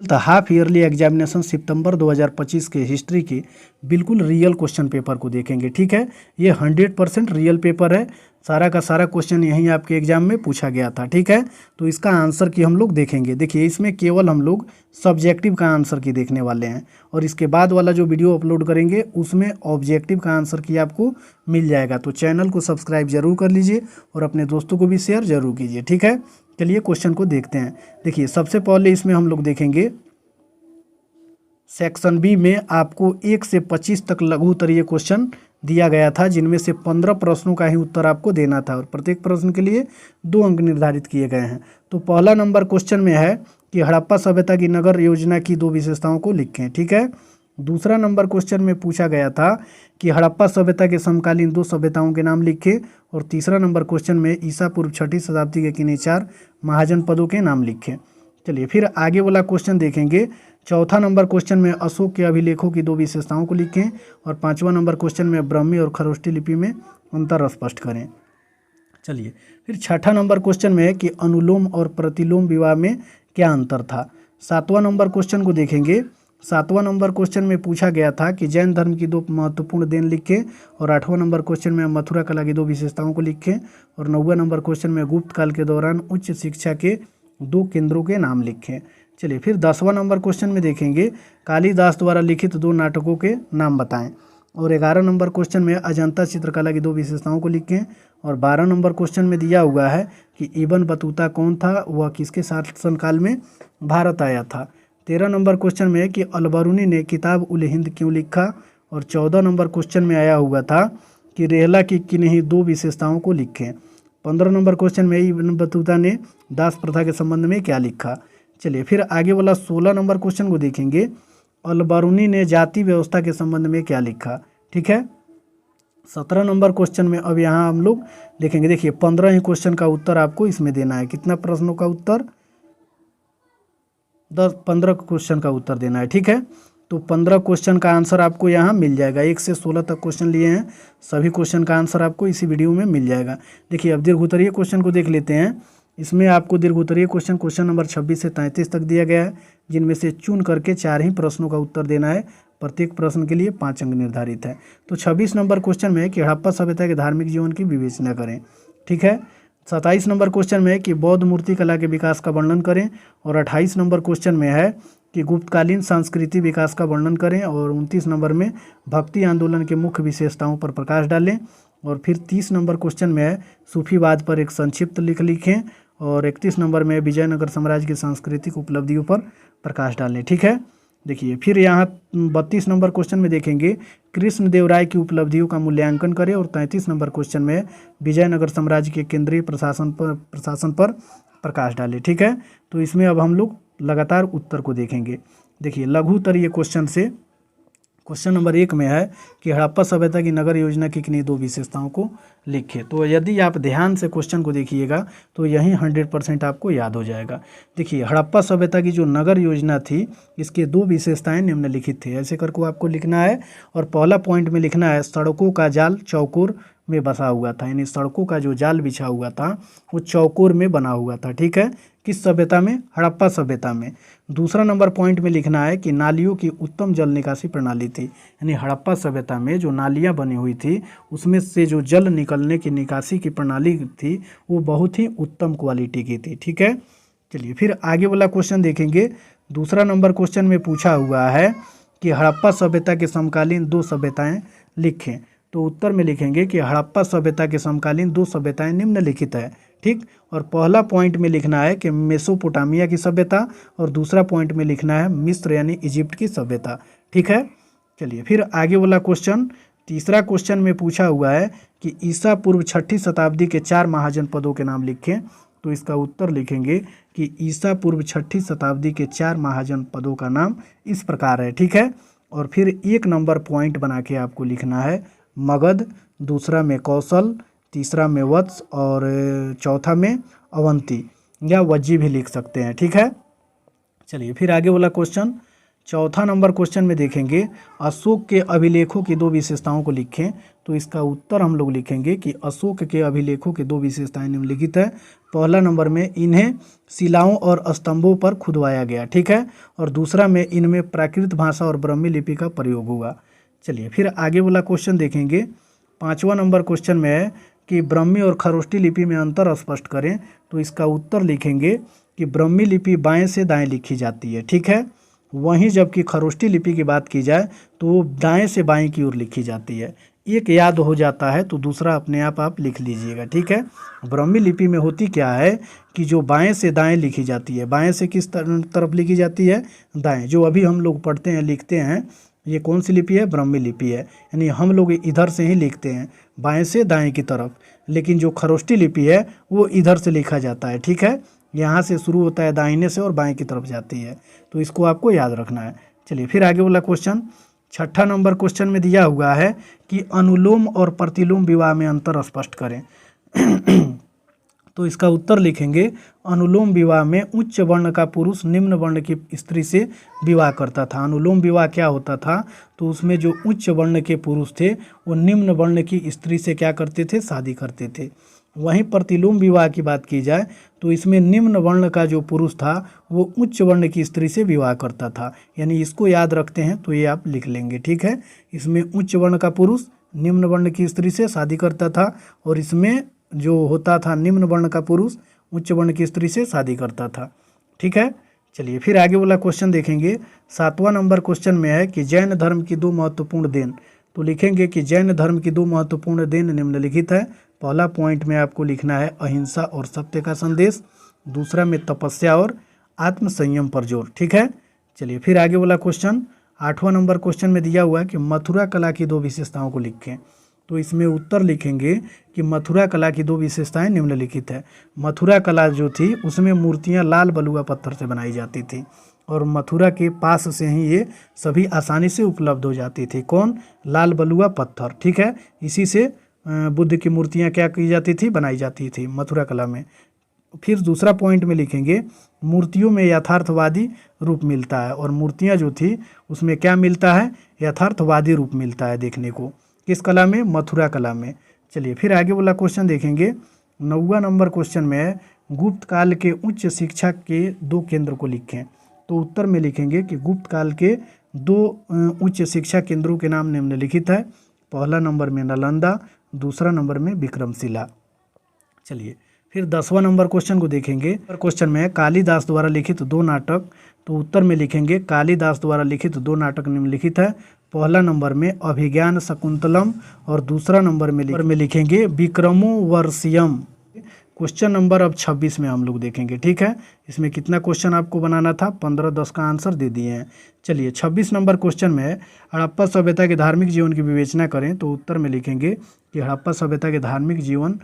The half yearly examination सितंबर 2025 के history के बिल्कुल रियल क्वेश्चन पेपर को देखेंगे। ठीक है, ये 100% रियल पेपर है, सारा का सारा क्वेश्चन यहीं आपके एग्जाम में पूछा गया था। ठीक है, तो इसका आंसर की हम लोग देखेंगे। देखिए, इसमें केवल हम लोग सब्जेक्टिव का आंसर की देखने वाले हैं, और इसके बाद वाला जो वीडियो अपलोड करेंगे उसमें ऑब्जेक्टिव का आंसर की आपको मिल जाएगा। तो चैनल को सब्सक्राइब जरूर कर लीजिए और अपने दोस्तों को भी शेयर जरूर कीजिए। ठीक है, चलिए क्वेश्चन को देखते हैं। देखिए, सबसे पहले इसमें हम लोग देखेंगे सेक्शन बी में आपको 1 से 25 तक लघु उत्तरीय क्वेश्चन दिया गया था, जिनमें से 15 प्रश्नों का ही उत्तर आपको देना था और प्रत्येक प्रश्न के लिए 2 अंक निर्धारित किए गए हैं। तो पहला नंबर क्वेश्चन में है कि हड़प्पा सभ्यता की नगर योजना की 2 विशेषताओं को लिखें। ठीक है, दूसरा नंबर क्वेश्चन में पूछा गया था कि हड़प्पा सभ्यता के समकालीन 2 सभ्यताओं के नाम लिखें, और तीसरा नंबर क्वेश्चन में ईसा पूर्व 6वीं शताब्दी के किन्हीं 4 महाजनपदों के नाम लिखें। चलिए फिर आगे वाला क्वेश्चन देखेंगे। चौथा नंबर क्वेश्चन में अशोक के अभिलेखों की 2 विशेषताओं को लिखें, और 5वां नंबर क्वेश्चन में ब्राह्मी और खरोष्टी लिपि में अंतर स्पष्ट करें। चलिए फिर छठा नंबर क्वेश्चन में है कि अनुलोम और प्रतिलोम विवाह में क्या अंतर था। 7वां नंबर क्वेश्चन को देखेंगे। 7वां नंबर क्वेश्चन में पूछा गया था कि जैन धर्म की 2 महत्वपूर्ण देन लिखें, और 8वां नंबर क्वेश्चन में मथुरा कला की 2 विशेषताओं को लिखें, और 9वां नंबर क्वेश्चन में गुप्त काल के दौरान उच्च शिक्षा के 2 केंद्रों के नाम लिखें। चलिए फिर 10वां नंबर क्वेश्चन में देखेंगे कालिदास द्वारा लिखित 2 नाटकों के नाम बताएं, और 11 नंबर क्वेश्चन में अजंता चित्रकला की 2 विशेषताओं को लिखें, और 12 नंबर क्वेश्चन में दिया हुआ है कि इब्न बतूता कौन था, वह किसके शासनकाल में भारत आया था। 13 नंबर क्वेश्चन में है कि अलबरूनी ने किताब उल हिंद क्यों लिखा, और 14 नंबर क्वेश्चन में आया हुआ था कि रेहला की किन्हीं 2 विशेषताओं को लिखें। 15 नंबर क्वेश्चन में इब्न बतूता ने दास प्रथा के संबंध में क्या लिखा। चलिए फिर आगे वाला 16 नंबर क्वेश्चन को देखेंगे। अलबरूनी ने जाति व्यवस्था के संबंध में क्या लिखा। ठीक है, 17 नंबर क्वेश्चन में अब यहाँ हम लोग देखेंगे। देखिए, 15 ही क्वेश्चन का उत्तर आपको इसमें देना है। कितना प्रश्नों का उत्तर? 15 क्वेश्चन का उत्तर देना है। ठीक है, तो 15 क्वेश्चन का आंसर आपको यहाँ मिल जाएगा। 1 से 16 तक क्वेश्चन लिए हैं, सभी क्वेश्चन का आंसर आपको इसी वीडियो में मिल जाएगा। देखिए, अब दीर्घ उत्तरीय क्वेश्चन को देख लेते हैं। इसमें आपको दीर्घ उत्तरीय क्वेश्चन नंबर 26 से 33 तक दिया गया है, जिनमें से चुन करके 4 ही प्रश्नों का उत्तर देना है। प्रत्येक प्रश्न के लिए 5 अंक निर्धारित है। तो 26 नंबर क्वेश्चन में है कि हड़प्पा सभ्यता के धार्मिक जीवन की विवेचना करें। ठीक है, 27 नंबर क्वेश्चन में है कि बौद्ध मूर्ति कला के विकास का वर्णन करें, और 28 नंबर क्वेश्चन में है कि गुप्तकालीन संस्कृति विकास का वर्णन करें, और 29 नंबर में भक्ति आंदोलन के मुख्य विशेषताओं पर प्रकाश डालें, और फिर 30 नंबर क्वेश्चन में है सूफीवाद पर एक संक्षिप्त लिखें, और 31 नंबर में विजयनगर साम्राज्य की सांस्कृतिक उपलब्धियों पर प्रकाश डालें। ठीक है, देखिए फिर यहाँ 32 नंबर क्वेश्चन में देखेंगे कृष्णदेवराय की उपलब्धियों का मूल्यांकन करें, और 33 नंबर क्वेश्चन में विजयनगर साम्राज्य के केंद्रीय प्रशासन पर प्रकाश डालें। ठीक है, तो इसमें अब हम लोग लगातार उत्तर को देखेंगे। देखिए, लघु उत्तरीय क्वेश्चन से क्वेश्चन नंबर 1 में है कि हड़प्पा सभ्यता की नगर योजना की किन्हीं 2 विशेषताओं को लिखें। तो यदि आप ध्यान से क्वेश्चन को देखिएगा तो यही 100% आपको याद हो जाएगा। देखिए, हड़प्पा सभ्यता की जो नगर योजना थी, इसके 2 विशेषताएं निम्नलिखित थी। ऐसे करके आपको लिखना है, और पहला पॉइंट में लिखना है सड़कों का जाल चौकोर में बसा हुआ था, यानी सड़कों का जो जाल बिछा हुआ था वो चौकोर में बना हुआ था। ठीक है, किस सभ्यता में? हड़प्पा सभ्यता में। दूसरा नंबर पॉइंट में लिखना है कि नालियों की उत्तम जल निकासी प्रणाली थी, यानी हड़प्पा सभ्यता में जो नालियाँ बनी हुई थी उसमें से जो जल निकलने की निकासी की प्रणाली थी वो बहुत ही उत्तम क्वालिटी की थी। ठीक है, चलिए फिर आगे वाला क्वेश्चन देखेंगे। दूसरा नंबर क्वेश्चन में पूछा हुआ है कि हड़प्पा सभ्यता के समकालीन 2 सभ्यताएँ लिखें। तो उत्तर में लिखेंगे कि हड़प्पा सभ्यता के समकालीन 2 सभ्यताएं निम्नलिखित है। ठीक, और पहला पॉइंट में लिखना है कि मेसोपोटामिया की सभ्यता, और दूसरा पॉइंट में लिखना है मिस्र यानी इजिप्ट की सभ्यता। ठीक है, चलिए फिर आगे वाला क्वेश्चन, तीसरा क्वेश्चन में पूछा हुआ है कि ईसा पूर्व 6वीं शताब्दी के 4 महाजनपदों के नाम लिखें। तो इसका उत्तर लिखेंगे कि ईसा पूर्व 6वीं शताब्दी के 4 महाजनपदों का नाम इस प्रकार है। ठीक है, और फिर 1 नंबर पॉइंट बना के आपको लिखना है मगध, दूसरा में कौशल, तीसरा में वत्स, और चौथा में अवंती या वज्जी भी लिख सकते हैं। ठीक है, चलिए फिर आगे वाला क्वेश्चन चौथा नंबर क्वेश्चन में देखेंगे अशोक के अभिलेखों की 2 विशेषताओं को लिखें। तो इसका उत्तर हम लोग लिखेंगे कि अशोक के अभिलेखों की 2 विशेषताएं निम्नलिखित है। पहला नंबर में इन्हें शिलाओं और स्तंभों पर खुदवाया गया, ठीक है, और दूसरा में इनमें प्राकृत भाषा और ब्राह्मी लिपि का प्रयोग हुआ। चलिए फिर आगे वाला क्वेश्चन देखेंगे। 5वां नंबर क्वेश्चन में है कि ब्राह्मी और खरोष्टी लिपि में अंतर स्पष्ट करें। तो इसका उत्तर लिखेंगे कि ब्राह्मी लिपि बाएं से दाएं लिखी जाती है, ठीक है, वहीं जबकि खरोष्टी लिपि की बात की जाए तो वो दाएं से बाएं की ओर लिखी जाती है। एक याद हो जाता है तो दूसरा अपने आप लिख लीजिएगा, ठीक है। ब्राह्मी लिपि में होती क्या है कि जो बाएं से दाएं लिखी जाती है, बाएं से किस तरफ लिखी जाती है, दाएं। जो अभी हम लोग पढ़ते हैं लिखते हैं, ये कौन सी लिपि है, ब्राह्मी लिपि है, यानी हम लोग इधर से ही लिखते हैं बाएं से दाएं की तरफ। लेकिन जो खरोष्टी लिपि है वो इधर से लिखा जाता है, ठीक है, यहाँ से शुरू होता है दाहिने से और बाएं की तरफ जाती है। तो इसको आपको याद रखना है। चलिए फिर आगे वाला क्वेश्चन, 6ठा नंबर क्वेश्चन में दिया हुआ है कि अनुलोम और प्रतिलोम विवाह में अंतर स्पष्ट करें। तो इसका उत्तर लिखेंगे अनुलोम विवाह में उच्च वर्ण का पुरुष निम्न वर्ण की स्त्री से विवाह करता था। अनुलोम विवाह क्या होता था, तो उसमें जो उच्च वर्ण के पुरुष थे वो निम्न वर्ण की स्त्री से क्या करते थे, शादी करते थे। वहीं प्रतिलोम विवाह की बात की जाए तो इसमें निम्न वर्ण का जो पुरुष था वो उच्च वर्ण की स्त्री से विवाह करता था। यानी इसको याद रखते हैं तो ये आप लिख लेंगे, ठीक है। इसमें उच्च वर्ण का पुरुष निम्न वर्ण की स्त्री से शादी करता था और इसमें जो होता था निम्न वर्ण का पुरुष उच्च वर्ण की स्त्री से शादी करता था, ठीक है। चलिए फिर आगे वाला क्वेश्चन देखेंगे। 7वां नंबर क्वेश्चन में है कि जैन धर्म की 2 महत्वपूर्ण देन। तो लिखेंगे कि जैन धर्म की 2 महत्वपूर्ण देन निम्नलिखित है। पहला पॉइंट में आपको लिखना है अहिंसा और सत्य का संदेश, दूसरा में तपस्या और आत्मसंयम पर जोर, ठीक है। चलिए फिर आगे वाला क्वेश्चन 8वां नंबर क्वेश्चन में दिया हुआ है कि मथुरा कला की 2 विशेषताओं को लिखें। तो इसमें उत्तर लिखेंगे कि मथुरा कला की 2 विशेषताएं निम्नलिखित है। मथुरा कला जो थी उसमें मूर्तियां लाल बलुआ पत्थर से बनाई जाती थी और मथुरा के पास से ही ये सभी आसानी से उपलब्ध हो जाती थी। कौन, लाल बलुआ पत्थर, ठीक है। इसी से बुद्ध की मूर्तियां क्या की जाती थी, बनाई जाती थी मथुरा कला में। फिर दूसरा पॉइंट में लिखेंगे मूर्तियों में यथार्थवादी रूप मिलता है और मूर्तियां जो थी उसमें क्या मिलता है, यथार्थवादी रूप मिलता है देखने को। किस कला में, मथुरा कला में। चलिए फिर आगे वाला क्वेश्चन देखेंगे। 9वां नंबर क्वेश्चन में है गुप्त काल के उच्च शिक्षा के 2 केंद्र को लिखें। तो उत्तर में लिखेंगे कि गुप्त काल के 2 उच्च शिक्षा केंद्रों के नाम निम्नलिखित है। पहला नंबर में नालंदा, दूसरा नंबर में विक्रमशिला। चलिए फिर 10वां नंबर क्वेश्चन को देखेंगे। क्वेश्चन में कालिदास द्वारा लिखित 2 नाटक। तो उत्तर में लिखेंगे कालिदास द्वारा लिखित 2 नाटक निम्नलिखित है। पहला नंबर में अभिज्ञान शकुंतलम और दूसरा नंबर में लिखेंगे विक्रमोर्वशीयम। क्वेश्चन नंबर अब 26 में हम लोग देखेंगे, ठीक है। इसमें कितना क्वेश्चन आपको बनाना था, 15-10 का आंसर दे दिए हैं। चलिए 26 नंबर क्वेश्चन में हड़प्पा सभ्यता के धार्मिक जीवन की विवेचना करें। तो उत्तर में लिखेंगे कि हड़प्पा सभ्यता के धार्मिक जीवन,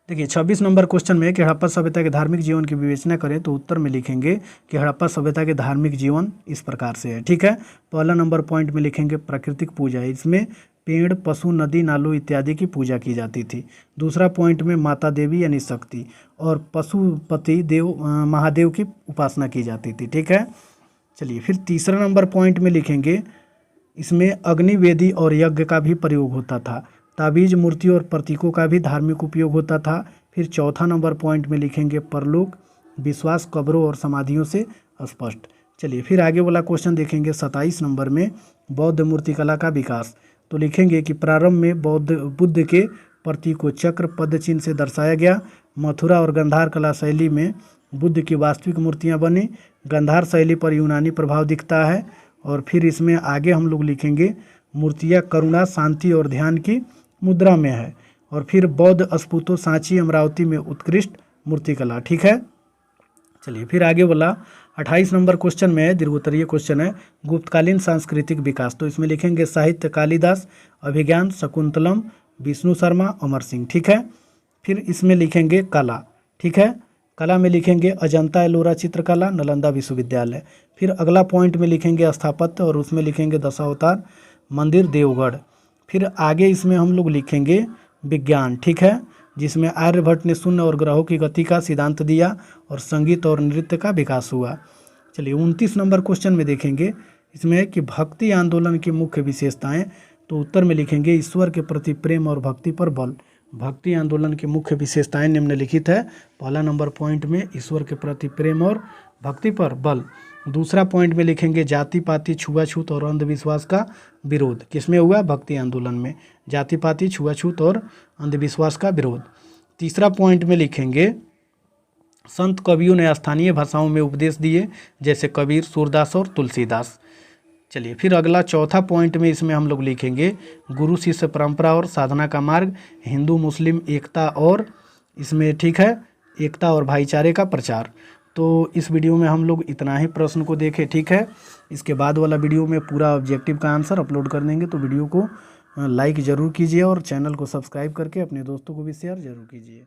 देखिए 26 नंबर क्वेश्चन में कि हड़प्पा सभ्यता के धार्मिक जीवन की विवेचना करें। तो उत्तर में लिखेंगे कि हड़प्पा सभ्यता के धार्मिक जीवन इस प्रकार से है, ठीक है। पहला नंबर पॉइंट में लिखेंगे प्राकृतिक पूजा, इसमें पेड़, पशु, नदी, नालों इत्यादि की पूजा की जाती थी। दूसरा पॉइंट में माता देवी यानी शक्ति और पशुपति देव महादेव की उपासना की जाती थी, ठीक है। चलिए फिर तीसरा नंबर पॉइंट में लिखेंगे इसमें अग्निवेदी और यज्ञ का भी प्रयोग होता था। ताबीज, मूर्ति और प्रतीकों का भी धार्मिक उपयोग होता था। फिर चौथा नंबर पॉइंट में लिखेंगे परलोक, विश्वास कब्रों और समाधियों से स्पष्ट। चलिए फिर आगे वाला क्वेश्चन देखेंगे 27 नंबर में बौद्ध मूर्तिकला का विकास। तो लिखेंगे कि प्रारंभ में बुद्ध के प्रतीक को चक्र पद चिन्ह से दर्शाया गया। मथुरा और गंधार कला शैली में बुद्ध की वास्तविक मूर्तियां बनी। गंधार शैली पर यूनानी प्रभाव दिखता है। और फिर इसमें आगे हम लोग लिखेंगे मूर्तियां करुणा, शांति और ध्यान की मुद्रा में है। और फिर बौद्ध स्फूतो सांची अमरावती में उत्कृष्ट मूर्तिकला, ठीक है। चलिए फिर आगे वाला 28 नंबर क्वेश्चन में है, दीर्घोत्तरीय क्वेश्चन है, गुप्तकालीन सांस्कृतिक विकास। तो इसमें लिखेंगे साहित्य कालिदास, अभिज्ञान शकुंतलम, विष्णु शर्मा, अमर सिंह, ठीक है। फिर इसमें लिखेंगे कला, ठीक है। कला में लिखेंगे अजंता एलोरा चित्रकला, नालंदा विश्वविद्यालय। फिर अगला पॉइंट में लिखेंगे स्थापत्य और उसमें लिखेंगे दशावतार मंदिर देवगढ़। फिर आगे इसमें हम लोग लिखेंगे विज्ञान, ठीक है। जिसमें आर्यभट्ट ने शून्य और ग्रहों की गति का सिद्धांत दिया और संगीत और नृत्य का विकास हुआ। चलिए 29 नंबर क्वेश्चन में देखेंगे इसमें कि भक्ति आंदोलन की मुख्य विशेषताएं। तो उत्तर में लिखेंगे ईश्वर के प्रति प्रेम और भक्ति पर बल। भक्ति आंदोलन की मुख्य विशेषताएं निम्नलिखित है। पहला नंबर पॉइंट में ईश्वर के प्रति प्रेम और भक्ति पर बल। दूसरा पॉइंट में लिखेंगे जाति पाति छुआछूत और अंधविश्वास का विरोध। किसमें हुआ? भक्ति आंदोलन में जाति पाति छुआछूत और अंधविश्वास का विरोध। तीसरा पॉइंट में लिखेंगे संत कवियों ने स्थानीय भाषाओं में उपदेश दिए, जैसे कबीर, सूरदास और तुलसीदास। चलिए फिर अगला चौथा पॉइंट में इसमें हम लोग लिखेंगे गुरु शिष्य परंपरा और साधना का मार्ग, हिंदू मुस्लिम एकता और इसमें ठीक है एकता और भाईचारे का प्रचार। तो इस वीडियो में हम लोग इतना ही प्रश्न को देखें, ठीक है। इसके बाद वाला वीडियो में पूरा ऑब्जेक्टिव का आंसर अपलोड कर देंगे, तो वीडियो को लाइक ज़रूर कीजिए और चैनल को सब्सक्राइब करके अपने दोस्तों को भी शेयर ज़रूर कीजिए।